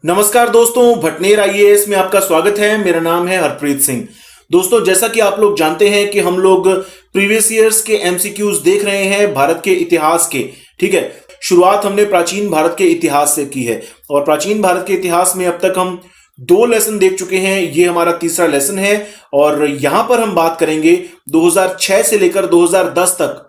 नमस्कार दोस्तों, भटनेर आईएएस में आपका स्वागत है। मेरा नाम है हरप्रीत सिंह। दोस्तों, जैसा कि आप लोग जानते हैं कि हम लोग प्रीवियस ईयर्स के एमसीक्यूज देख रहे हैं भारत के इतिहास के। ठीक है, शुरुआत हमने प्राचीन भारत के इतिहास से की है और प्राचीन भारत के इतिहास में अब तक हम 2 लेसन देख चुके हैं। ये हमारा तीसरा लेसन है और यहां पर हम बात करेंगे 2006 से लेकर 2010 तक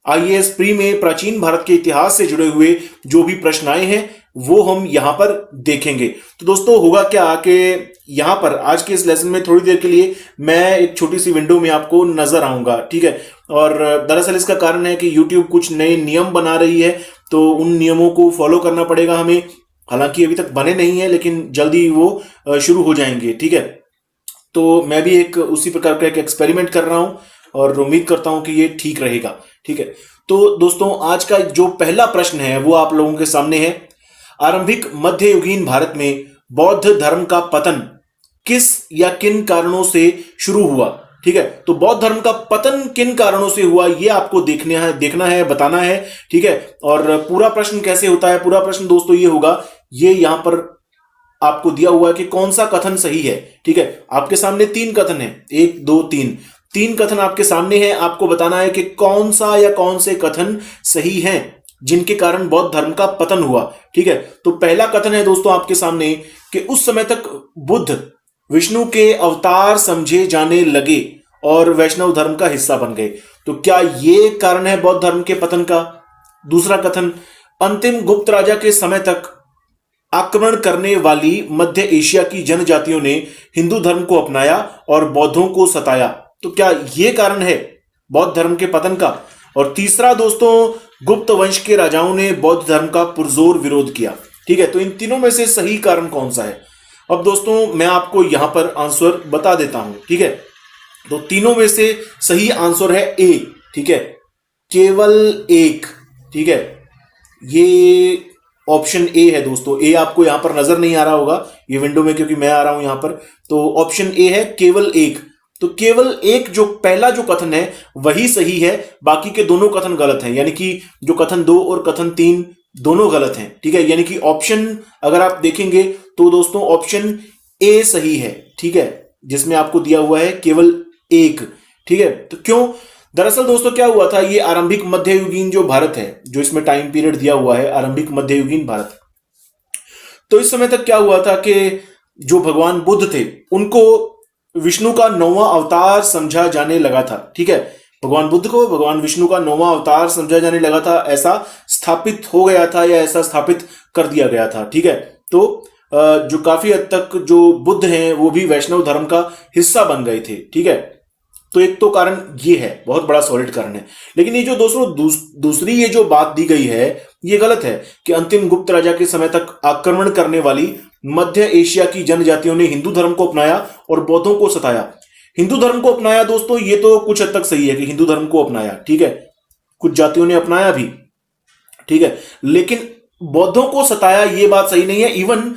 आईएएस प्री में प्राचीन भारत के इतिहास से जुड़े हुए जो भी प्रश्न आए हैं वो हम यहां पर देखेंगे। तो दोस्तों, होगा क्या कि यहां पर आज के इस लेसन में थोड़ी देर के लिए मैं एक छोटी सी विंडो में आपको नजर आऊंगा। ठीक है, और दरअसल इसका कारण है कि YouTube कुछ नए नियम बना रही है, तो उन नियमों को फॉलो करना पड़ेगा हमें। हालांकि अभी तक बने नहीं है, लेकिन जल्दी वो शुरू हो जाएंगे। ठीक है, तो मैं भी एक उसी प्रकार का एक एक्सपेरिमेंट कर रहा हूं और उम्मीद करता हूं कि ये ठीक रहेगा। ठीक है, तो दोस्तों, आज का जो पहला प्रश्न है वो आप लोगों के सामने है। आरंभिक मध्ययुगीन भारत में बौद्ध धर्म का पतन किस या किन कारणों से शुरू हुआ? ठीक है, तो बौद्ध धर्म का पतन किन कारणों से हुआ ये आपको देखना है, बताना है। ठीक है, और पूरा प्रश्न कैसे होता है? पूरा प्रश्न दोस्तों ये होगा, ये यहां पर आपको दिया हुआ है कि कौन सा कथन सही है। ठीक है, आपके सामने 3 कथन है, 1 2 3। 3 कथन आपके सामने हैं, आपको बताना है कि कौन सा या कौन से कथन सही हैं जिनके कारण बौद्ध धर्म का पतन हुआ। ठीक है, तो पहला कथन है दोस्तों आपके सामने कि उस समय तक बुद्ध विष्णु के अवतार समझे जाने लगे और वैष्णव धर्म का हिस्सा बन गए। तो क्या ये कारण है बौद्ध धर्म के पतन का? दूसरा कथन, अंतिम गुप्त राजा के समय तक आक्रमण करने वाली मध्य एशिया की जनजातियों ने हिंदू धर्म को अपनाया और बौद्धों को सताया। तो क्या यह कारण है बौद्ध धर्म के पतन का? और तीसरा दोस्तों, गुप्त वंश के राजाओं ने बौद्ध धर्म का पुरजोर विरोध किया। ठीक है, तो इन तीनों में से सही कारण कौन सा है? अब दोस्तों, मैं आपको यहां पर आंसर बता देता हूं। ठीक है, तो तीनों में से सही आंसर है ए। ठीक है, केवल एक। ठीक है, ये ऑप्शन ए है दोस्तों। ए आपको यहां पर नजर नहीं आ रहा होगा ये विंडो में, क्योंकि मैं आ रहा हूं यहां पर। तो ऑप्शन ए है केवल एक। तो केवल एक जो पहला जो कथन है वही सही है, बाकी के दोनों कथन गलत हैं। यानी कि जो कथन 2 और कथन 3 दोनों गलत हैं। ठीक है, यानी कि ऑप्शन अगर आप देखेंगे तो दोस्तों ऑप्शन ए सही है। ठीक है, जिसमें आपको दिया हुआ है केवल एक। ठीक है, तो क्यों? दरअसल दोस्तों क्या हुआ था, ये आरंभिक मध्ययुगीन जो भारत है, जो इसमें टाइम पीरियड दिया हुआ है आरंभिक मध्ययुगीन भारत, तो इस समय तक क्या हुआ था कि जो भगवान बुद्ध थे उनको विष्णु का 9वां अवतार समझा जाने लगा था। ठीक है, भगवान बुद्ध को भगवान विष्णु का 9वां अवतार समझा जाने लगा था, ऐसा स्थापित हो गया था या ऐसा स्थापित कर दिया गया था। ठीक है, तो जो काफी हद तक जो बुद्ध हैं वो भी वैष्णव धर्म का हिस्सा बन गए थे। ठीक है, तो एक तो कारण ये है, बहुत बड़ा सॉलिड कारण है। लेकिन ये जो दोस्तों दूसरी ये जो बात दी गई है ये गलत है कि अंतिम गुप्त राजा के समय तक आक्रमण करने वाली मध्य एशिया की जनजातियों ने हिंदू धर्म को अपनाया और बौद्धों को सताया। हिंदू धर्म को अपनाया दोस्तों, ये तो कुछ हद तक सही है कि हिंदू धर्म को अपनाया। ठीक है, कुछ जातियों ने अपनाया भी। ठीक है, लेकिन बौद्धों को सताया ये बात सही नहीं है। इवन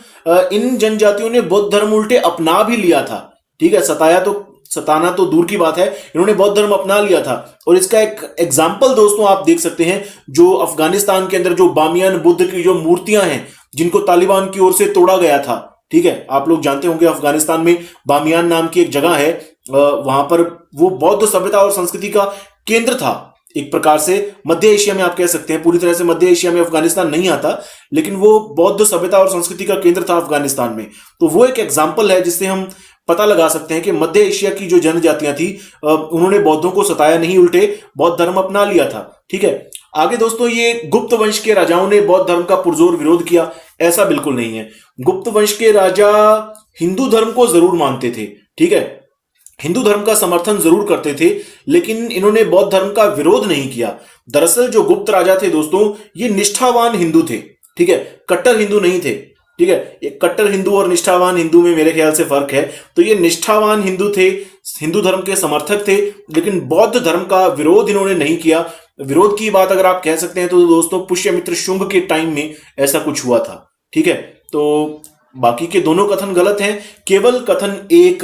इन जनजातियों ने बौद्ध धर्म उल्टे अपना भी लिया था। ठीक है, सताना तो दूर की बात है, इन्होंने बौद्ध धर्म अपना लिया था। और इसका एक एग्जाम्पल दोस्तों आप देख सकते हैं, जो अफगानिस्तान के अंदर जो बामियान बुद्ध की जो मूर्तियां हैं जिनको तालिबान की ओर से तोड़ा गया था। ठीक है, आप लोग जानते होंगे अफगानिस्तान में बामियान नाम की एक जगह है, वहां पर वो बौद्ध सभ्यता और संस्कृति का केंद्र था। एक प्रकार से मध्य एशिया में आप कह सकते हैं, पूरी तरह से मध्य एशिया में अफगानिस्तान नहीं आता, लेकिन वो बौद्ध सभ्यता और संस्कृति का केंद्र था अफगानिस्तान में। तो वो एक एग्जाम्पल है जिससे हम पता लगा सकते हैं कि मध्य एशिया की जो जनजातियां थी उन्होंने बौद्धों को सताया नहीं, उल्टे बौद्ध धर्म अपना लिया था। ठीक है, आगे दोस्तों, ये गुप्त वंश के राजाओं ने बौद्ध धर्म का पुरजोर विरोध किया, ऐसा बिल्कुल नहीं है। गुप्त वंश के राजा हिंदू धर्म को जरूर मानते थे। ठीक है, हिंदू धर्म का समर्थन जरूर करते थे, लेकिन इन्होंने बौद्ध धर्म का विरोध नहीं किया। दरअसल जो गुप्त राजा थे दोस्तों, ये निष्ठावान हिंदू थे। ठीक है, कट्टर हिंदू नहीं थे। ठीक है, एक कट्टर हिंदू और निष्ठावान हिंदू में मेरे ख्याल से फर्क है। तो ये निष्ठावान हिंदू थे, हिंदू धर्म के समर्थक थे, लेकिन बौद्ध धर्म का विरोध इन्होंने नहीं किया। विरोध की बात अगर आप कह सकते हैं तो दोस्तों पुष्यमित्र शुंग के टाइम में ऐसा कुछ हुआ था। ठीक है, तो बाकी के दोनों कथन गलत हैं, केवल कथन एक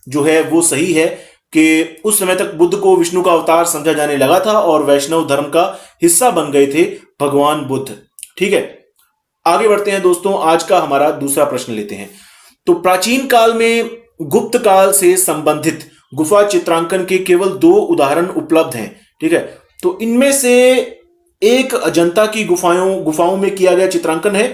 जो है वो सही है कि उस समय तक बुद्ध को विष्णु का अवतार समझा जाने लगा था और वैष्णव धर्म का हिस्सा बन गए थे भगवान बुद्ध। ठीक है, आगे बढ़ते हैं दोस्तों, आज का हमारा दूसरा प्रश्न लेते हैं। तो प्राचीन काल में गुप्त काल से संबंधित गुफा चित्रांकन के केवल 2 उदाहरण उपलब्ध हैं। ठीक है, तो इनमें से एक अजंता की गुफाओं में किया गया चित्रांकन है।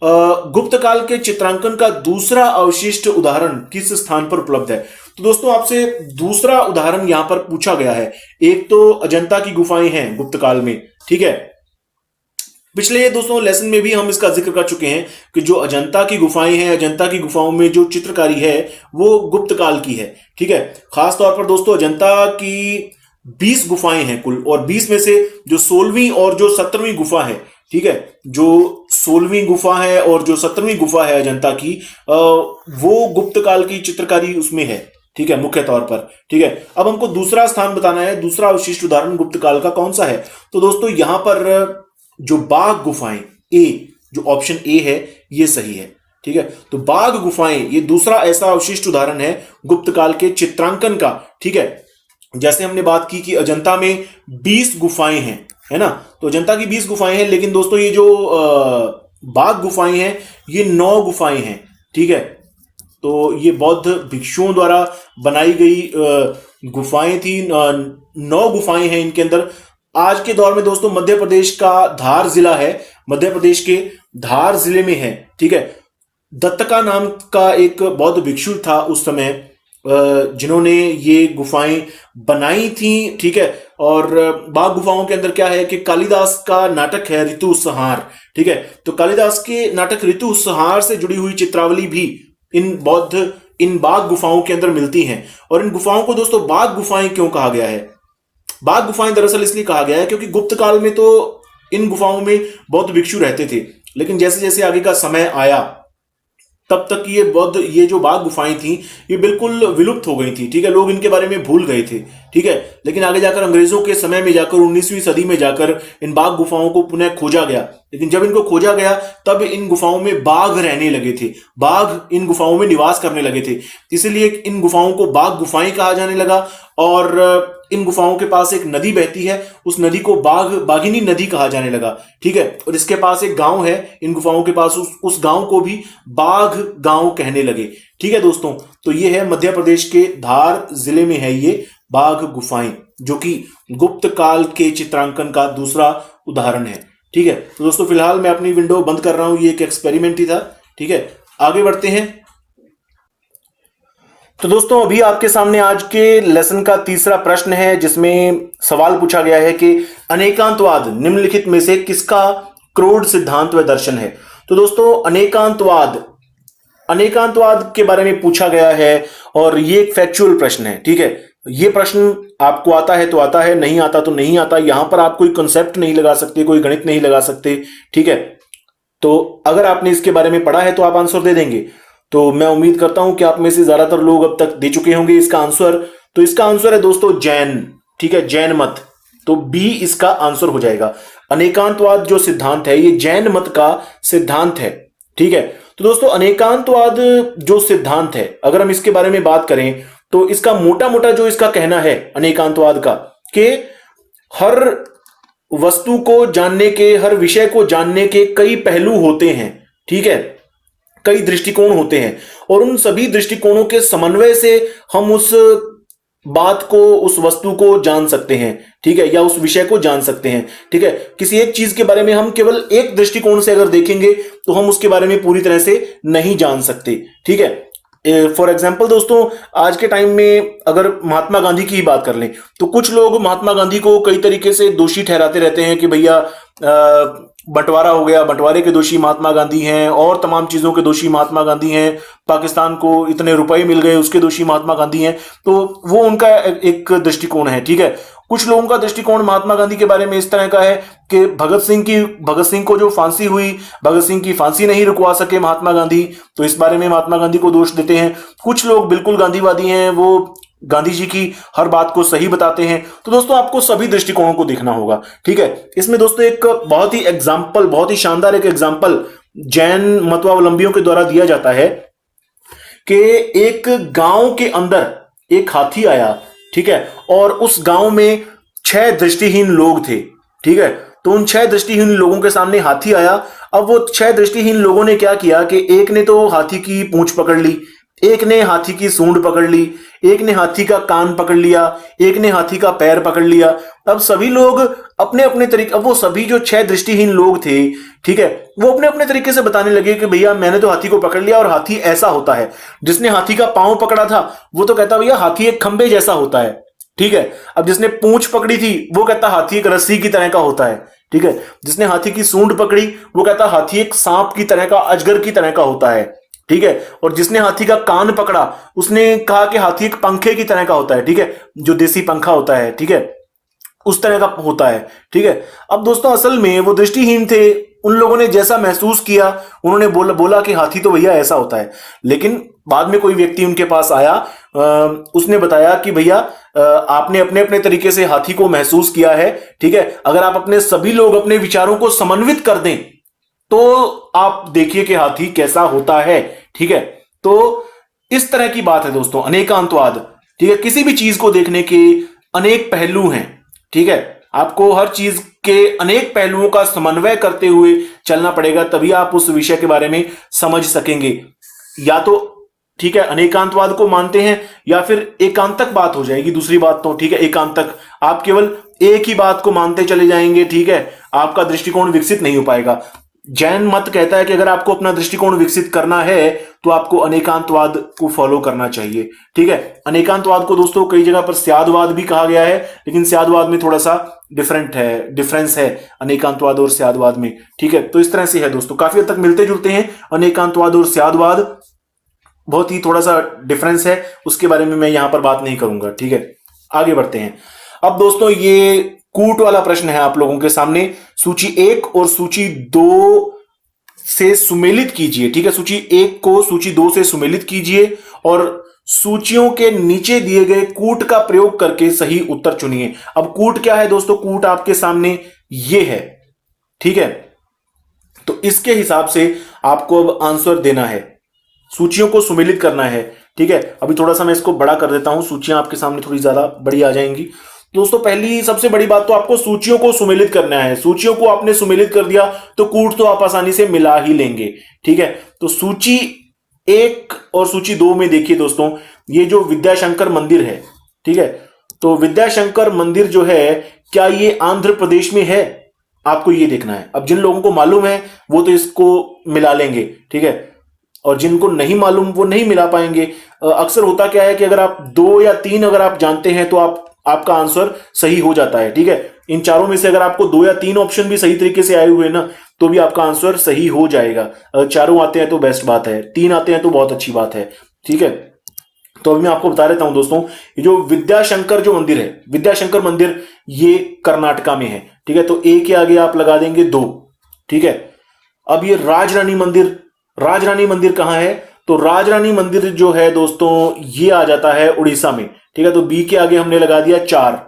गुप्त काल के चित्रांकन का दूसरा अवशिष्ट उदाहरण किस स्थान पर उपलब्ध है? तो दोस्तों आपसे दूसरा उदाहरण यहां पर पूछा गया है। एक तो अजंता की गुफाएं हैं गुप्त काल में, ठीक है। पिछले दोस्तों लेसन में भी हम इसका जिक्र कर चुके हैं कि जो अजंता की गुफाएं हैं, अजंता की गुफाओं में जो चित्रकारी है वो गुप्त काल की है। ठीक है, खास तौर पर दोस्तों अजंता की 20 गुफाएं हैं कुल, और 20 में से जो 16वीं और जो 17वीं गुफा है, ठीक है, जो 16वीं गुफा है और जो 17वीं गुफा है अजंता की, वो गुप्त काल की चित्रकारी उसमें है। ठीक है, मुख्य तौर पर। ठीक है, अब हमको दूसरा स्थान बताना है, दूसरा अवशिष्ट उदाहरण गुप्त काल का कौन सा है? तो दोस्तों यहां पर जो बाघ गुफाएं, ए, जो ऑप्शन ए है ये सही है। ठीक है, तो बाघ गुफाएं ये दूसरा ऐसा अवशिष्ट उदाहरण है गुप्त काल के चित्रांकन का। ठीक है, जैसे हमने बात की कि अजंता में 20 गुफाएं हैं, है ना, तो अजंता की 20 गुफाएं हैं, लेकिन दोस्तों ये जो बाघ गुफाएं हैं ये 9 गुफाएं हैं। ठीक है, तो ये बौद्ध भिक्षुओं द्वारा बनाई गई गुफाएं थी। 9 गुफाएं हैं इनके अंदर। आज के दौर में दोस्तों मध्य प्रदेश का धार जिला है, मध्य प्रदेश के धार जिले में है। ठीक है, दत्तका नाम का एक बौद्ध भिक्षु था उस समय, जिन्होंने ये गुफाएं बनाई थी। ठीक है, और बाघ गुफाओं के अंदर क्या है कि कालिदास का नाटक है ऋतु संहार। ठीक है, तो कालिदास के नाटक ऋतु संहार से जुड़ी हुई चित्रावली भी इन बाघ गुफाओं के अंदर मिलती हैं। और इन गुफाओं को दोस्तों बाघ गुफाएं क्यों कहा गया है? बाघ गुफाएं दरअसल इसलिए कहा गया है क्योंकि गुप्त काल में तो इन गुफाओं में बौद्ध भिक्षु रहते थे, लेकिन जैसे जैसे आगे का समय आया तब तक ये जो बाघ गुफाएं थी ये बिल्कुल विलुप्त हो गई थी। ठीक है, लोग इनके बारे में भूल गए थे। ठीक है, लेकिन आगे जाकर अंग्रेजों के समय में जाकर 19वीं सदी में जाकर इन बाघ गुफाओं को पुनः खोजा गया। लेकिन जब इनको खोजा गया तब इन गुफाओं में बाघ रहने लगे थे, बाघ इन गुफाओं में निवास करने लगे थे, इसीलिए इन गुफाओं को बाघ गुफाएं कहा जाने लगा। और इन गुफाओं के पास एक नदी बहती है, उस नदी को बाघिनी नदी कहा जाने लगा। ठीक है, और इसके पास एक गांव है, इन गुफाओं के पास उस गांव को भी बाघ गांव कहने लगे। ठीक है दोस्तों, तो ये है मध्य प्रदेश के धार जिले में है ये बाघ गुफाएं, जो कि गुप्त काल के चित्रांकन का दूसरा उदाहरण है। ठीक है, तो दोस्तों फिलहाल मैं अपनी विंडो बंद कर रहा हूं, ये एक एक्सपेरिमेंट ही था। ठीक है, आगे बढ़ते हैं। तो दोस्तों अभी आपके सामने आज के लेसन का तीसरा प्रश्न है, जिसमें सवाल पूछा गया है कि अनेकांतवाद निम्नलिखित में से किसका क्रोड सिद्धांत व दर्शन है? तो दोस्तों अनेकांतवाद के बारे में पूछा गया है और ये एक फैक्चुअल प्रश्न है। ठीक है, ये प्रश्न आपको आता है तो आता है, नहीं आता तो नहीं आता। यहां पर आप कोई कंसेप्ट नहीं लगा सकते, कोई गणित नहीं लगा सकते। ठीक है, तो अगर आपने इसके बारे में पढ़ा है तो आप आंसर दे देंगे। तो मैं उम्मीद करता हूं कि आप में से ज्यादातर लोग अब तक दे चुके होंगे इसका आंसर। तो इसका आंसर है दोस्तों जैन। ठीक है, जैन मत, तो बी इसका आंसर हो जाएगा। अनेकांतवाद जो सिद्धांत है ये जैन मत का सिद्धांत है। ठीक है, तो दोस्तों अनेकांतवाद जो सिद्धांत है, अगर हम इसके बारे में बात करें तो इसका मोटा मोटा जो इसका कहना है अनेकांतवाद का, कि हर वस्तु को जानने के, हर विषय को जानने के कई पहलू होते हैं। ठीक है, कई दृष्टिकोण होते हैं, और उन सभी दृष्टिकोणों के समन्वय से हम उस बात को, उस वस्तु को जान सकते हैं। ठीक है, या उस विषय को जान सकते हैं। ठीक है, किसी एक चीज के बारे में हम केवल एक दृष्टिकोण से अगर देखेंगे तो हम उसके बारे में पूरी तरह से नहीं जान सकते। ठीक है, फॉर एग्जाम्पल दोस्तों आज के टाइम में अगर महात्मा गांधी की ही बात कर लें तो कुछ लोग महात्मा गांधी को कई तरीके से दोषी ठहराते रहते हैं कि भैया बंटवारा हो गया, बंटवारे के दोषी महात्मा गांधी हैं, और तमाम चीजों के दोषी महात्मा गांधी हैं, पाकिस्तान को इतने रुपए मिल गए उसके दोषी महात्मा गांधी हैं। तो वो उनका एक दृष्टिकोण है। ठीक है, कुछ लोगों का दृष्टिकोण महात्मा गांधी के बारे में इस तरह का है कि भगत सिंह को जो फांसी हुई, भगत सिंह की फांसी नहीं रुकवा सके महात्मा गांधी, तो इस बारे में महात्मा गांधी को दोष देते हैं। कुछ लोग बिल्कुल गांधीवादी हैं, वो गांधी जी की हर बात को सही बताते हैं। तो दोस्तों आपको सभी दृष्टिकोणों को देखना होगा। ठीक है, इसमें दोस्तों एक बहुत ही शानदार एक एग्जाम्पल जैन मतवावलंबियों के द्वारा दिया जाता है कि एक गांव के अंदर एक हाथी आया। ठीक है, और उस गांव में 6 दृष्टिहीन लोग थे। ठीक है, तो उन 6 दृष्टिहीन लोगों के सामने हाथी आया। अब वो 6 दृष्टिहीन लोगों ने क्या किया कि एक ने तो हाथी की पूंछ पकड़ ली, एक ने हाथी की सूंड पकड़ ली, एक ने हाथी का कान पकड़ लिया, एक ने हाथी का पैर पकड़ लिया। अब सभी लोग अपने अपने तरीके, अब वो सभी जो 6 दृष्टिहीन लोग थे, ठीक है, वो अपने अपने तरीके से बताने लगे कि भैया मैंने तो हाथी को पकड़ लिया और हाथी ऐसा होता है। जिसने हाथी का पांव पकड़ा था वो तो कहता भैया हाथी एक खंबे जैसा होता है, ठीक है। अब जिसने पूंछ पकड़ी थी वो कहता हाथी एक रस्सी की तरह का होता है, ठीक है। जिसने हाथी की सूंड पकड़ी वो कहता हाथी एक सांप की तरह का, अजगर की तरह का होता है, ठीक है। और जिसने हाथी का कान पकड़ा उसने कहा कि हाथी एक पंखे की तरह का होता है, ठीक है, जो देसी पंखा होता है, ठीक है, उस तरह का होता है, ठीक है। अब दोस्तों असल में वो दृष्टिहीन थे, उन लोगों ने जैसा महसूस किया उन्होंने बोला कि हाथी तो भैया ऐसा होता है। लेकिन बाद में कोई व्यक्ति उनके पास आया, उसने बताया कि भैया आपने अपने अपने तरीके से हाथी को महसूस किया है, ठीक है। अगर आप अपने सभी लोग अपने विचारों को समन्वित कर दें तो आप देखिए कि हाथी कैसा होता है, ठीक है। तो इस तरह की बात है दोस्तों, अनेकांतवाद, ठीक है। किसी भी चीज को देखने के अनेक पहलू हैं, ठीक है। आपको हर चीज के अनेक पहलुओं का समन्वय करते हुए चलना पड़ेगा, तभी आप उस विषय के बारे में समझ सकेंगे। या तो ठीक है अनेकांतवाद को मानते हैं या फिर एकांतक बात हो जाएगी दूसरी बात, तो ठीक है एकांतक, आप केवल एक ही बात को मानते चले जाएंगे, ठीक है, आपका दृष्टिकोण विकसित नहीं हो पाएगा। जैन मत कहता है कि अगर आपको अपना दृष्टिकोण विकसित करना है तो आपको अनेकांतवाद को फॉलो करना चाहिए, ठीक है। अनेकांतवाद को दोस्तों कई जगह पर स्यादवाद भी कहा गया है, लेकिन स्यादवाद में थोड़ा सा डिफरेंस है अनेकांतवाद और स्यादवाद में, ठीक है। तो इस तरह से है दोस्तों, काफी हद तक मिलते जुलते हैं अनेकांतवाद और स्यादवाद, बहुत ही थोड़ा सा डिफरेंस है, उसके बारे में मैं यहां पर बात नहीं करूंगा, ठीक है। आगे बढ़ते हैं। अब दोस्तों ये कूट वाला प्रश्न है आप लोगों के सामने, सूची 1 और सूची 2 से सुमेलित कीजिए, ठीक है। सूची 1 को सूची 2 से सुमेलित कीजिए और सूचियों के नीचे दिए गए कूट का प्रयोग करके सही उत्तर चुनिए। अब कूट क्या है दोस्तों, कूट आपके सामने ये है, ठीक है। तो इसके हिसाब से आपको अब आंसर देना है, सूचियों को सुमेलित करना है, ठीक है। अभी थोड़ा सा मैं इसको बड़ा कर देता हूं, सूचियां आपके सामने थोड़ी ज्यादा बड़ी आ जाएंगी। दोस्तों पहली सबसे बड़ी बात तो आपको सूचियों को सुमेलित करना है। सूचियों को आपने सुमेलित कर दिया तो कूट तो आप आसानी से मिला ही लेंगे, ठीक है। तो सूची 1 और सूची 2 में देखिए दोस्तों, ये जो विद्याशंकर मंदिर है, ठीक है, तो विद्याशंकर मंदिर जो है क्या ये आंध्र प्रदेश में है, आपको ये देखना है। अब जिन लोगों को मालूम है वो तो इसको मिला लेंगे, ठीक है, और जिनको नहीं मालूम वो नहीं मिला पाएंगे। अक्सर होता क्या है कि अगर आप 2 या 3 अगर आप जानते हैं तो आपका आंसर सही हो जाता है, ठीक है। इन चारों में से अगर आपको 2 या 3 ऑप्शन भी सही तरीके से आए हुए ना तो भी आपका आंसर सही हो जाएगा। अगर चारों आते हैं तो बेस्ट बात है, 3 आते हैं तो बहुत अच्छी बात है, ठीक है। तो अभी मैं आपको बता देता हूं दोस्तों, ये जो विद्याशंकर जो मंदिर है, विद्याशंकर मंदिर ये कर्नाटका में है, ठीक है। तो ए के आगे आप लगा देंगे 2, ठीक है। अब ये राजरानी मंदिर, राजरानी मंदिर कहां है, तो राजरानी मंदिर जो है दोस्तों ये आ जाता है उड़ीसा में, ठीक है। तो बी के आगे हमने लगा दिया 4,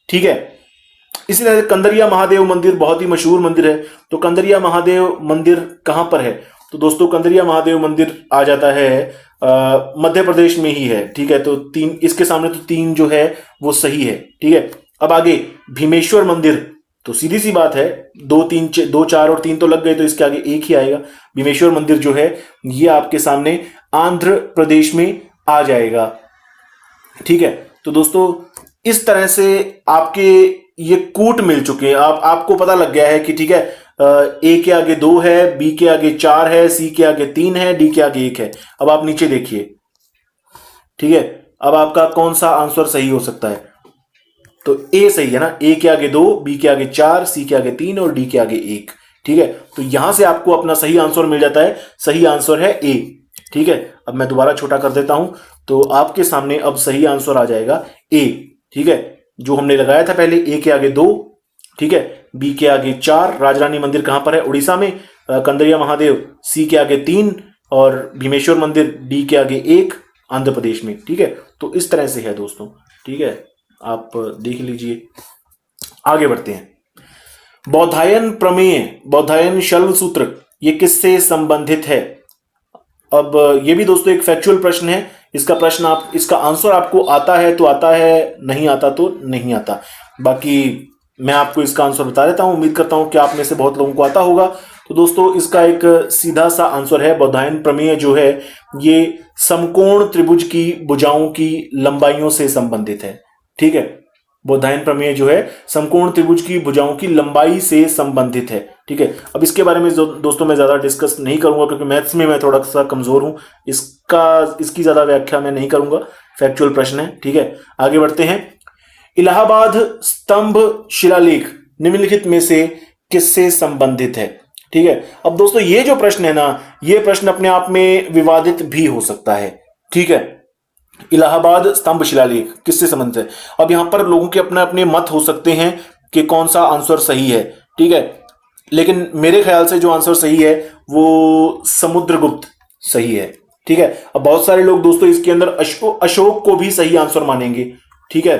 ठीक है। इसी तरह कंदरिया महादेव मंदिर बहुत ही मशहूर मंदिर है, तो कंदरिया महादेव मंदिर कहां पर है, तो दोस्तों कंदरिया महादेव मंदिर आ जाता है मध्य प्रदेश में ही है, ठीक है। तो 3 इसके सामने तो 3 जो है वो सही है, ठीक है। अब आगे भीमेश्वर मंदिर, तो सीधी सी बात है 2 4 और 3 तो लग गए, तो इसके आगे 1 ही आएगा। भीमेश्वर मंदिर जो है ये आपके सामने आंध्र प्रदेश में आ जाएगा, ठीक है। तो दोस्तों इस तरह से आपके ये कूट मिल चुके हैं, आपको पता लग गया है कि ठीक है ए के आगे 2 है, बी के आगे 4 है, सी के आगे 3 है, डी के आगे 1 है। अब आप नीचे देखिए, ठीक है। अब आपका कौन सा आंसर सही हो सकता है, तो ए सही है ना, ए के आगे 2, बी के आगे 4, सी के आगे 3 और डी के आगे 1, ठीक है। तो यहां से आपको अपना सही आंसर मिल जाता है, सही आंसर है ए, ठीक है। अब मैं दोबारा छोटा कर देता हूं, तो आपके सामने अब सही आंसर आ जाएगा ए, ठीक है। जो हमने लगाया था पहले ए के आगे 2, ठीक है, बी के आगे 4, राजरानी मंदिर कहां पर है, उड़ीसा में, कंदरिया महादेव सी के आगे 3 और भीमेश्वर मंदिर डी के आगे 1 आंध्र प्रदेश में, ठीक है। तो इस तरह से है दोस्तों, ठीक है, आप देख लीजिए। आगे बढ़ते हैं। बौधायन प्रमेय, बौधायन शल्व सूत्र ये किससे संबंधित है। अब ये भी दोस्तों एक फैक्चुअल प्रश्न है, इसका आंसर आपको आता है तो आता है, नहीं आता तो नहीं आता। बाकी मैं आपको इसका आंसर बता देता हूं, उम्मीद करता हूं कि आप में से बहुत लोगों को आता होगा। तो दोस्तों इसका एक सीधा सा आंसर है, बौधायन प्रमेय जो है ये समकोण त्रिभुज की भुजाओं की लंबाइयों से संबंधित है। ठीक है, बौधायन प्रमेय जो है समकोण त्रिभुज की भुजाओं की लंबाई से संबंधित है। ठीक है, अब इसके बारे में दोस्तों मैं ज्यादा डिस्कस नहीं करूंगा क्योंकि मैथ्स में मैं थोड़ा सा कमजोर हूं। इसकी ज्यादा व्याख्या मैं नहीं करूंगा, फैक्चुअल प्रश्न है। ठीक है, आगे बढ़ते हैं। इलाहाबाद स्तंभ शिलालेख निम्नलिखित में से किससे संबंधित है? ठीक है, अब दोस्तों ये जो प्रश्न है ना, ये प्रश्न अपने आप में विवादित भी हो सकता है। ठीक है, इलाहाबाद स्तंभ शिलालेख किससे संबंधित है? अब यहां पर लोगों के अपने अपने मत हो सकते हैं कि कौन सा आंसर सही है। ठीक है, लेकिन मेरे ख्याल से जो आंसर सही है वो समुद्रगुप्त सही है। ठीक है, अब बहुत सारे लोग दोस्तों इसके अंदर अशोक को भी सही आंसर मानेंगे। ठीक है,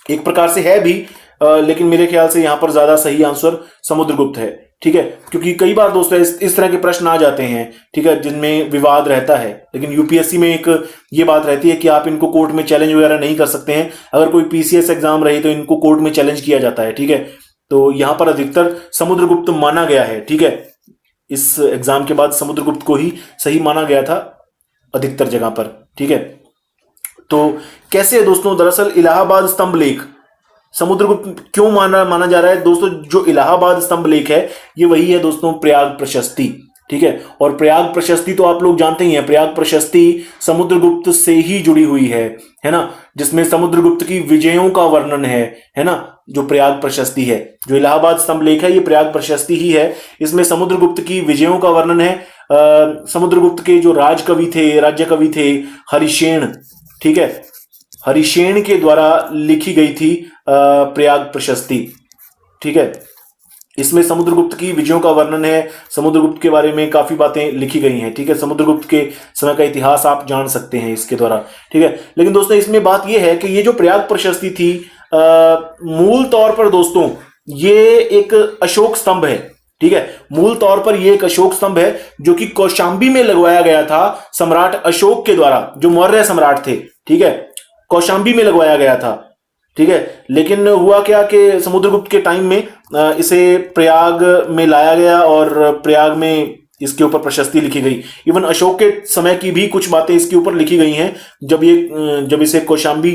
एक प्रकार से है भी, लेकिन मेरे ख्याल से यहां पर ज्यादा सही आंसर समुद्रगुप्त है। ठीक है, क्योंकि कई बार दोस्तों इस तरह के प्रश्न आ जाते हैं, ठीक है, जिनमें विवाद रहता है, लेकिन यूपीएससी में एक ये बात रहती है कि आप इनको कोर्ट में चैलेंज वगैरह नहीं कर सकते हैं। अगर कोई पीसीएस एग्जाम रहे तो इनको कोर्ट में चैलेंज किया जाता है। ठीक है, तो यहां पर अधिकतर समुद्रगुप्त माना गया है। ठीक है, इस एग्जाम के बाद समुद्रगुप्त को ही सही माना गया था अधिकतर जगह पर। ठीक है, तो कैसे है दोस्तों, दरअसल इलाहाबाद स्तंभ लेख समुद्रगुप्त क्यों माना जा रहा है दोस्तों? जो इलाहाबाद स्तंभ लेख है ये वही है दोस्तों प्रयाग प्रशस्ति। ठीक है, और प्रयाग प्रशस्ति तो आप लोग जानते ही हैं, प्रयाग प्रशस्ति समुद्रगुप्त से ही जुड़ी हुई है ना, जिसमें समुद्रगुप्त की विजयों का वर्णन है ना। जो प्रयाग प्रशस्ति है, जो इलाहाबाद स्तंभ लेख है, ये प्रयाग प्रशस्ति ही है। इसमें समुद्रगुप्त की विजयों का वर्णन है। समुद्रगुप्त के जो राज्य कवि थे हरिशेन, ठीक है, हरिशेन के द्वारा लिखी गई थी प्रयाग प्रशस्ति। ठीक है, इसमें समुद्रगुप्त की विजयों का वर्णन है, समुद्रगुप्त के बारे में काफी बातें लिखी गई हैं। ठीक है, समुद्रगुप्त के समय का इतिहास आप जान सकते हैं इसके द्वारा। ठीक है, लेकिन दोस्तों इसमें बात यह है कि ये जो प्रयाग प्रशस्ति थी मूल तौर पर दोस्तों ये एक अशोक स्तंभ है। ठीक है, मूल तौर पर यह एक अशोक स्तंभ है जो कि कौशांबी में लगवाया गया था सम्राट अशोक के द्वारा, जो मौर्य सम्राट थे। ठीक है, कौशांबी में लगवाया गया था। ठीक है, लेकिन हुआ क्या कि समुद्रगुप्त के टाइम में इसे प्रयाग में लाया गया और प्रयाग में इसके ऊपर प्रशस्ति लिखी गई। इवन अशोक के समय की भी कुछ बातें इसके ऊपर लिखी गई हैं, जब इसे कौशांबी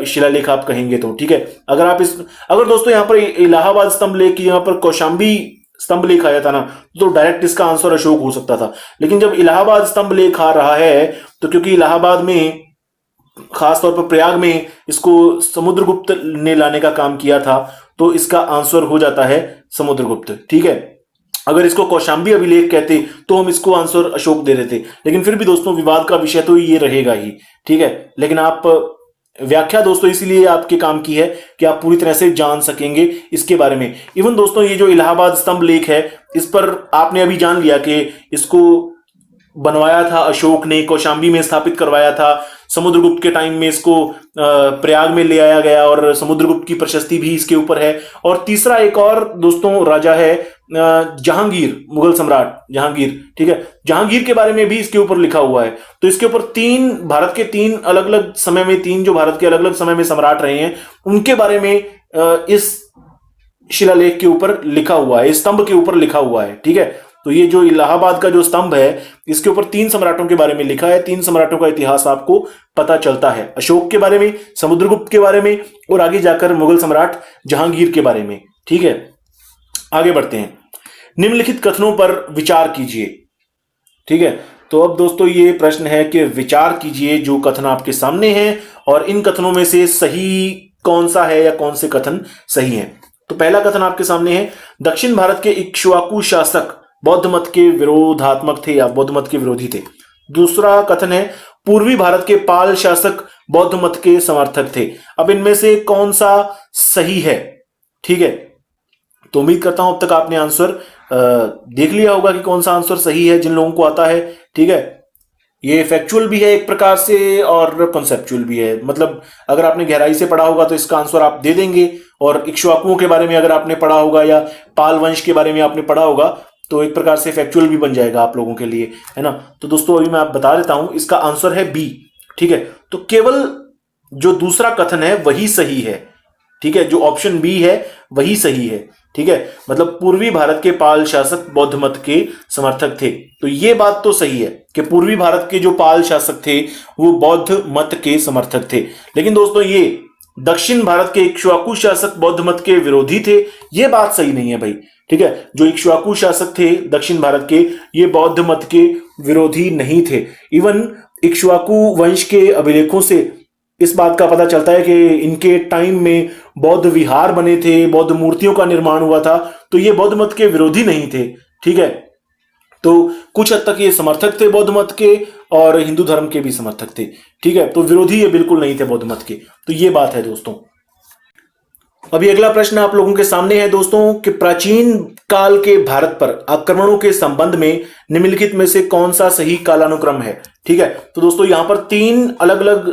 शिलालेख आप कहेंगे तो। ठीक है, अगर दोस्तों यहाँ पर इलाहाबाद स्तंभ लेख यहाँ पर कौशांबी स्तंभ लेख आया था ना, तो डायरेक्ट इसका आंसर अशोक हो सकता था। लेकिन जब इलाहाबाद स्तंभ लेख आ रहा है तो क्योंकि इलाहाबाद में खासतौर पर प्रयाग में इसको समुद्रगुप्त ने लाने का काम किया था, तो इसका आंसर हो जाता है समुद्रगुप्त। ठीक है, अगर इसको कौशांबी अभिलेख कहते तो हम इसको आंसर अशोक दे देते, लेकिन फिर भी दोस्तों विवाद का विषय तो ये रहेगा ही। ठीक है, लेकिन आप व्याख्या दोस्तों इसीलिए आपके काम की है कि आप पूरी तरह से जान सकेंगे इसके बारे में। इवन दोस्तों ये जो इलाहाबाद स्तंभ लेख है, इस पर आपने अभी जान लिया कि इसको बनवाया था अशोक ने, कौशांबी में स्थापित करवाया था, समुद्रगुप्त के टाइम में इसको प्रयाग में ले आया गया और समुद्रगुप्त की प्रशस्ति भी इसके ऊपर है। और तीसरा एक और दोस्तों राजा है जहांगीर, मुगल सम्राट जहांगीर। ठीक है, जहांगीर के बारे में भी इसके ऊपर लिखा हुआ है। तो इसके ऊपर भारत के तीन अलग अलग समय में, जो भारत के अलग अलग समय में सम्राट रहे हैं उनके बारे में इस शिलालेख के ऊपर लिखा हुआ है, इस स्तंभ के ऊपर लिखा हुआ है। ठीक है, तो ये जो इलाहाबाद का जो स्तंभ है इसके ऊपर 3 सम्राटों के बारे में लिखा है। 3 सम्राटों का इतिहास आपको पता चलता है, अशोक के बारे में, समुद्रगुप्त के बारे में और आगे जाकर मुगल सम्राट जहांगीर के बारे में। ठीक है, आगे बढ़ते हैं। निम्नलिखित कथनों पर विचार कीजिए। ठीक है, तो अब दोस्तों ये प्रश्न है कि विचार कीजिए जो कथन आपके सामने हैं और इन कथनों में से सही कौन सा है या कौन से कथन सही हैं। तो पहला कथन आपके सामने है, दक्षिण भारत के इक्ष्वाकु शासक बौद्ध मत के विरोधात्मक थे या बौद्ध मत के विरोधी थे। दूसरा कथन है, पूर्वी भारत के पाल शासक बौद्ध मत के समर्थक थे। अब इनमें से कौन सा सही है? ठीक है, तो उम्मीद करता हूं अब तक आपने आंसर देख लिया होगा कि कौन सा आंसर सही है जिन लोगों को आता है। ठीक है, ये फैक्चुअल भी है एक प्रकार से और कॉन्सेप्चुअल भी है। मतलब अगर आपने गहराई से पढ़ा होगा तो इसका आंसर आप दे देंगे, और इक्ष्वाकुओं के बारे में अगर आपने पढ़ा होगा या पाल वंश के बारे में आपने पढ़ा होगा तो एक प्रकार से फैक्चुअल भी बन जाएगा आप लोगों के लिए, है ना। तो दोस्तों अभी मैं आप बता देता हूं, इसका आंसर है बी। ठीक है, तो केवल जो दूसरा कथन है वही सही है। ठीक है, जो ऑप्शन बी है वही सही है। ठीक है, मतलब पूर्वी भारत के पाल शासक बौद्ध मत के समर्थक थे। तो ये बात तो सही है कि पूर्वी भारत के जो पाल शासक थे वो बौद्ध मत के समर्थक थे। लेकिन दोस्तों ये दक्षिण भारत के इक्ष्वाकु शासक बौद्ध मत के विरोधी थे, ये बात सही नहीं है भाई। ठीक है, जो इक्ष्वाकु शासक थे दक्षिण भारत के, ये बौद्ध मत के विरोधी नहीं थे। इवन इक्ष्वाकु वंश के अभिलेखों से इस बात का पता चलता है कि इनके टाइम में बौद्ध विहार बने थे, बौद्ध मूर्तियों का निर्माण हुआ था, तो ये बौद्ध मत के विरोधी नहीं थे। ठीक है, तो कुछ हद तक ये समर्थक थे बौद्ध मत के और हिंदू धर्म के भी समर्थक थे। ठीक है, तो विरोधी ये बिल्कुल नहीं थे बौद्ध मत के। तो ये बात है दोस्तों। अभी अगला प्रश्न आप लोगों के सामने है दोस्तों कि प्राचीन काल के भारत पर आक्रमणों के संबंध में निम्नलिखित में से कौन सा सही कालानुक्रम है। ठीक है, तो दोस्तों यहां पर तीन अलग अलग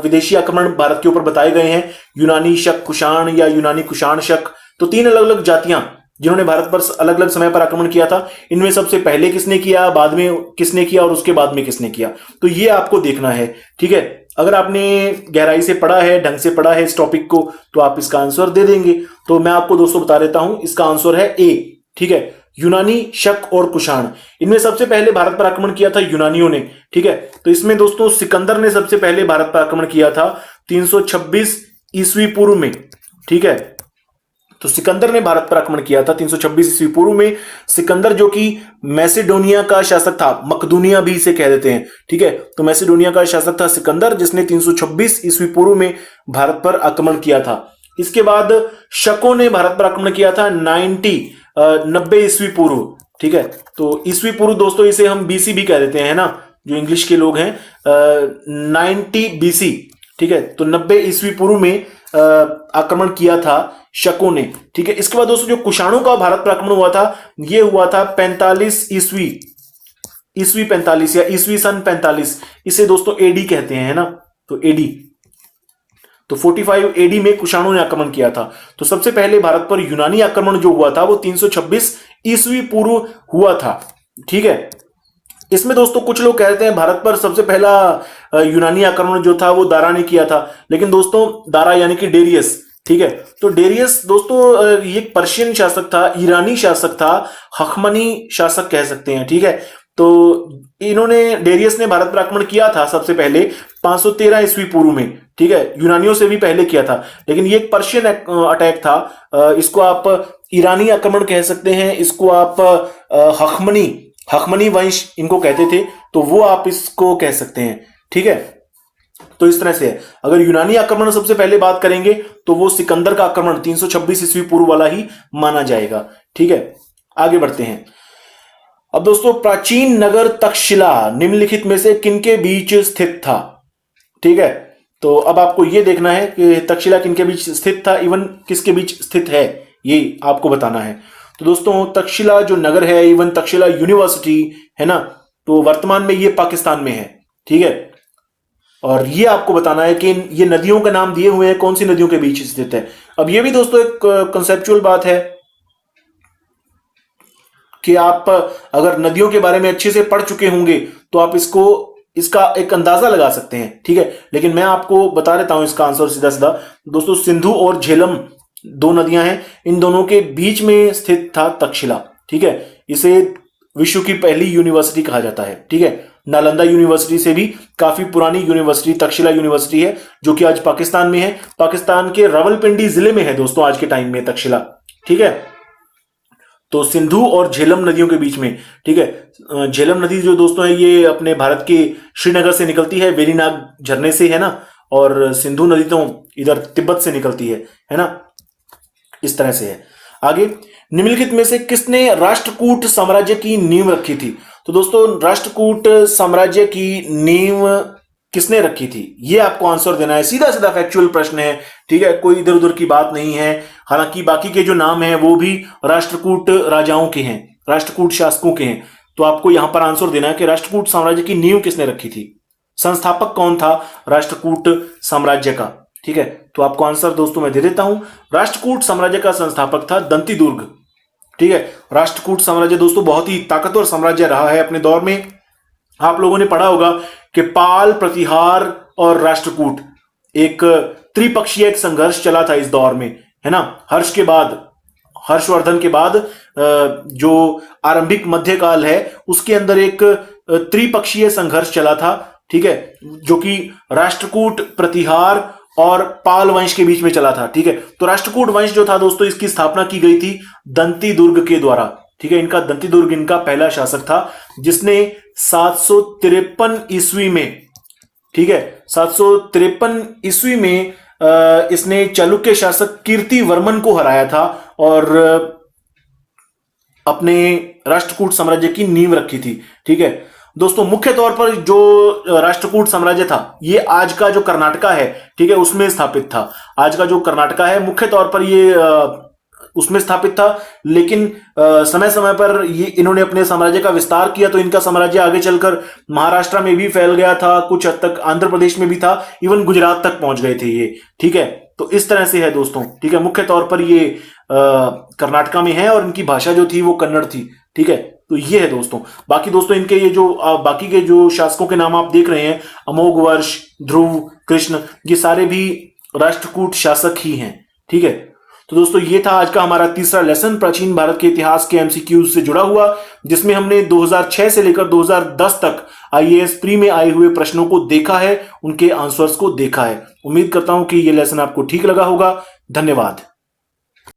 विदेशी आक्रमण भारत के ऊपर बताए गए हैं, यूनानी शक कुषाण या यूनानी कुषाण शक। तो तीन अलग अलग जातियां जिन्होंने भारत पर अलग अलग समय पर आक्रमण किया था, इनमें सबसे पहले किसने किया, बाद में किसने किया और उसके बाद में किसने किया, तो ये आपको देखना है। ठीक है, अगर आपने गहराई से पढ़ा है, ढंग से पढ़ा है इस टॉपिक को, तो आप इसका आंसर दे देंगे। तो मैं आपको दोस्तों बता देता हूं, इसका आंसर है ए। ठीक है, यूनानी शक और कुषाण, इनमें सबसे पहले भारत पर आक्रमण किया था यूनानियों ने। ठीक है, तो इसमें दोस्तों सिकंदर ने सबसे पहले भारत पर आक्रमण किया था 326 ईस्वी पूर्व में। ठीक है, तो सिकंदर ने भारत पर आक्रमण किया था 326 ईस्वी पूर्व में। सिकंदर जो कि मैसेडोनिया का शासक था, मकदूनिया भी इसे कह देते हैं। ठीक है, तो मैसेडोनिया का शासक था सिकंदर, जिसने 326 ईस्वी पूर्व में भारत पर आक्रमण किया था। इसके बाद शकों ने भारत पर आक्रमण किया था 90 ईस्वी पूर्व। ठीक है, तो ईस्वी पूर्व दोस्तों इसे हम बीसी भी कह देते हैं ना, जो इंग्लिश के लोग हैं, 90 बीसी। ठीक है, तो 90 ईस्वी पूर्व में आक्रमण किया था शकों ने। ठीक है, इसके बाद दोस्तों जो कुषाणों का भारत पर आक्रमण हुआ था, यह हुआ था 45 ईस्वी 45 या ईस्वी सन 45, इसे दोस्तों एडी कहते हैं, है ना, तो एडी। तो 45 एडी में कुषाणों ने आक्रमण किया था। तो सबसे पहले भारत पर यूनानी आक्रमण जो हुआ था वो 326 ईस्वी पूर्व हुआ था। ठीक है, इसमें दोस्तों कुछ लोग कहते हैं भारत पर सबसे पहला यूनानी आक्रमण जो था वो दारा ने किया था, लेकिन दोस्तों दारा यानी कि डेरियस। ठीक है, तो डेरियस दोस्तों ये एक पर्शियन शासक था, ईरानी शासक था, हखमनी शासक कह सकते हैं। ठीक है, तो इन्होंने डेरियस ने भारत पर आक्रमण किया था सबसे पहले 513 ईस्वी पूर्व में। ठीक है, यूनानियों से भी पहले किया था, लेकिन ये एक पर्शियन अटैक था। इसको आप ईरानी आक्रमण कह सकते हैं, इसको आप हखमनी वंश इनको कहते थे, तो वो आप इसको कह सकते हैं। ठीक है, तो इस तरह से है। अगर यूनानी आक्रमण सबसे पहले बात करेंगे तो वो सिकंदर का आक्रमण 326 ईस्वी पूर्व वाला ही माना जाएगा। ठीक है, आगे बढ़ते हैं। अब दोस्तों प्राचीन नगर तक्षशिला निम्नलिखित में से किनके बीच स्थित था। ठीक है, तो अब आपको यह देखना है कि तक्षशिला किनके बीच स्थित था, इवन किसके बीच स्थित है, ये आपको बताना है। तो दोस्तों तक्षशिला जो नगर है, इवन तक्षशिला यूनिवर्सिटी है ना, तो वर्तमान में ये पाकिस्तान में है। ठीक है, और ये आपको बताना है कि ये नदियों के नाम दिए हुए हैं, कौन सी नदियों के बीच स्थित है। अब ये भी दोस्तों एक कंसेप्चुअल बात है कि आप अगर नदियों के बारे में अच्छे से पढ़ चुके होंगे तो आप इसका एक अंदाजा लगा सकते हैं। ठीक है, लेकिन मैं आपको बता देता हूं इसका आंसर सीधा सीधा। दोस्तों सिंधु और झेलम दो नदियां हैं, इन दोनों के बीच में स्थित था तक्षशिला। ठीक है, इसे विश्व की पहली यूनिवर्सिटी कहा जाता है। ठीक है, नालंदा यूनिवर्सिटी से भी काफी पुरानी यूनिवर्सिटी तक्षशिला यूनिवर्सिटी है, जो कि आज पाकिस्तान में है। पाकिस्तान के रावलपिंडी जिले में है दोस्तों आज के टाइम में तक्षशिला। ठीक है, तो सिंधु और झेलम नदियों के बीच में। ठीक है, झेलम नदी जो दोस्तों है ये अपने भारत के श्रीनगर से निकलती है, वेरीनाग झरने से, है ना, और सिंधु नदी तो इधर तिब्बत से निकलती है ना, इस तरह से है। आगे, निम्नलिखित में से किसने राष्ट्रकूट साम्राज्य की नींव रखी थी। तो दोस्तों राष्ट्रकूट साम्राज्य की नींव किसने रखी थी, ये आपको आंसर देना है। सीधा सीधा फैक्चुअल प्रश्न है। ठीक है, कोई इधर उधर की बात नहीं है। हालांकि बाकी के जो नाम हैं वो भी राष्ट्रकूट राजाओं के हैं, राष्ट्रकूट शासकों के हैं। तो आपको यहां पर आंसर देना है कि राष्ट्रकूट साम्राज्य की नींव किसने रखी थी, संस्थापक कौन था राष्ट्रकूट साम्राज्य का। ठीक है, तो आपको आंसर दोस्तों मैं दे देता हूं, राष्ट्रकूट साम्राज्य का संस्थापक था दंतीदुर्ग। ठीक है, राष्ट्रकूट साम्राज्य दोस्तों बहुत ही ताकतवर साम्राज्य रहा है अपने दौर में। आप लोगों ने पढ़ा होगा कि पाल, प्रतिहार और राष्ट्रकूट एक त्रिपक्षीय एक संघर्ष चला था इस दौर में, है ना। हर्षवर्धन के बाद जो आरंभिक मध्यकाल है उसके अंदर एक त्रिपक्षीय संघर्ष चला था, ठीक है, जो कि राष्ट्रकूट, प्रतिहार और पाल वंश के बीच में चला था, ठीक है। तो राष्ट्रकूट वंश जो था दोस्तों, इसकी स्थापना की गई थी दंती दुर्ग के द्वारा, ठीक है। इनका दंती दुर्ग इनका पहला शासक था, जिसने 753 ईस्वी में, ठीक है, 753 ईस्वी में इसने चालुक्य शासक कीर्तिवर्मन को हराया था और अपने राष्ट्रकूट साम्राज्य की नींव रखी थी, ठीक है। दोस्तों मुख्य तौर पर जो राष्ट्रकूट साम्राज्य था ये आज का जो कर्नाटका है, ठीक है, उसमें स्थापित था। आज का जो कर्नाटका है मुख्य तौर पर ये उसमें स्थापित था, लेकिन समय समय पर ये इन्होंने अपने साम्राज्य का विस्तार किया, तो इनका साम्राज्य आगे चलकर महाराष्ट्र में भी फैल गया था, कुछ हद तक आंध्र प्रदेश में भी था, इवन गुजरात तक पहुंच गए थे ये, ठीक है। तो इस तरह से है दोस्तों, ठीक है। मुख्य तौर पर ये कर्नाटका में है और इनकी भाषा जो थी वो कन्नड़ थी, ठीक है। तो ये है दोस्तों। बाकी दोस्तों इनके ये जो बाकी के जो शासकों के नाम आप देख रहे हैं, अमोघवर्ष, ध्रुव, कृष्ण, ये सारे भी राष्ट्रकूट शासक ही हैं, ठीक है। तो दोस्तों ये था आज का हमारा तीसरा लेसन, प्राचीन भारत के इतिहास के एमसीक्यूज से जुड़ा हुआ, जिसमें हमने 2006 से लेकर 2010 तक आईएएस प्री में आए हुए प्रश्नों को देखा है, उनके आंसर्स को देखा है। उम्मीद करता हूं कि ये लेसन आपको ठीक लगा होगा। धन्यवाद।